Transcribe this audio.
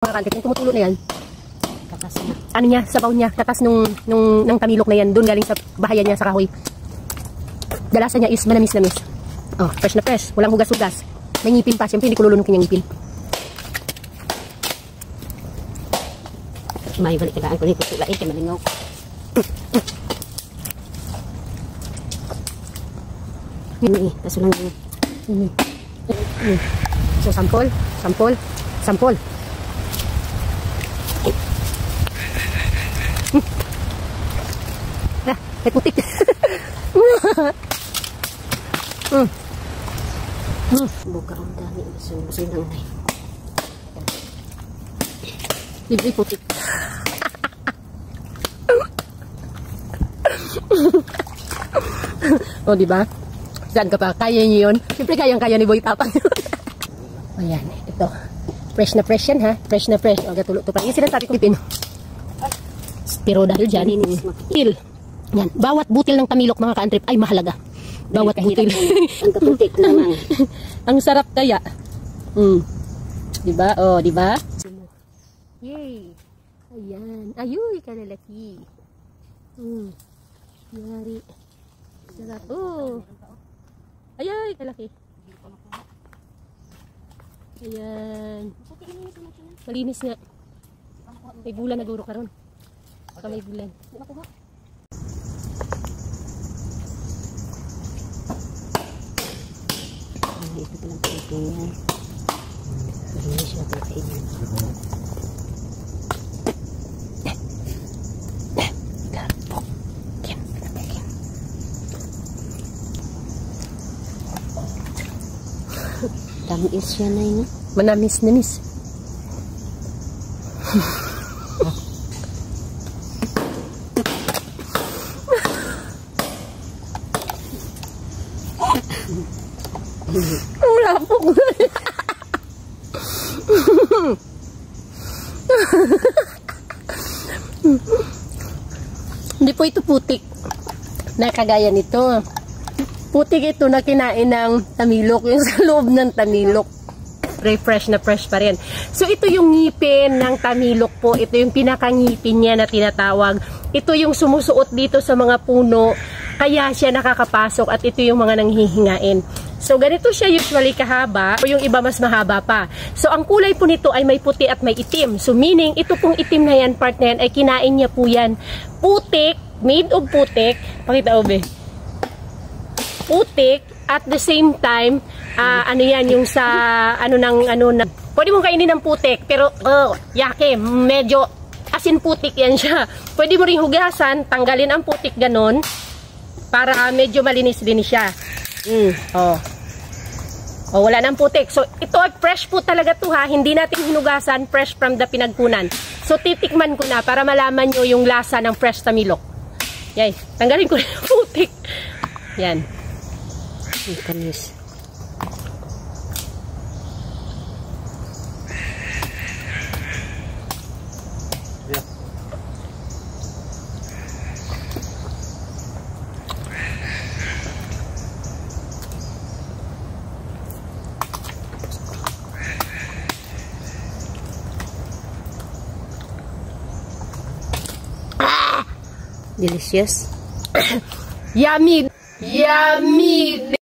Mga kantik, yung tumutulo na yan. Katas na. Ano niya, sabaw niya, katas ng tamilok na yan, doon galing sa bahayan niya sa kahoy. Galasa niya is manamis-namis. Oh, fresh na fresh, walang hugas-hugas. May ngipin pa, siyempre hindi ko lulunukin yung ngipin. May balik tagaan ko ni kutula kay malingaw. Ini, kaso lang ini. So, sampol. Ah, may putik. Buka ang dami. Gusto nang nay. Libre putik. O, diba? Saan ka pa? Kaya niyo yun? Siyempre kayang-kaya ni Boy Tapang. Ayan, ito. Fresh na fresh yan, ha? Fresh na fresh. O, gatulo to pa. Yung sinasabi kong pipino. Pero dahil dyan, butil. Yan. Bawat butil ng tamilok, mga ka-antrip, ay mahalaga. Bawat butil. Ang kaputik naman. Ang sarap kaya. Diba? O, diba? Yay! Ayan. Ayuy, kalalaki. Yari. Sarap. Oh. Ayay, kalaki. Ayan. Malinis nga. May bulan na guro karon. Baka may bulan. Ito pa lang ito niya. Hindi siya kakainin. Tamis siya na yun. Manamis-namis. Wala po. Hindi po ito putik na kagaya nito. Putik ito na kinain ng tamilok, yung sa loob ng tamilok. Fresh na fresh pa rin. So ito yung ngipin ng tamilok po. Ito yung pinakangipin niya na tinatawag. Ito yung sumusuot dito sa mga puno. Kaya siya nakakapasok at ito yung mga nanghihingain. So ganito siya usually kahaba o yung iba mas mahaba pa. So ang kulay po nito ay may puti at may itim. So meaning ito pong itim na yan, part na yan, ay kinain niya po yan. Putik, made of putik. Pakita obe. Putik at the same time ano yan yung sa pwede mong kainin ng putik pero yake medyo asin putik yan siya. Pwede mo ring hugasan, tanggalin ang putik ganon para medyo malinis-linis siya. Wala nang putik. So ito ay fresh po talaga to, ha, hindi natin hinugasan, fresh from the pinagkunan. So titikman ko na para malaman nyo yung lasa ng fresh tamilok. Yay, tanggalin ko na yung putik. Yan. Ang kanis. Delicious. Yummy. Yummy.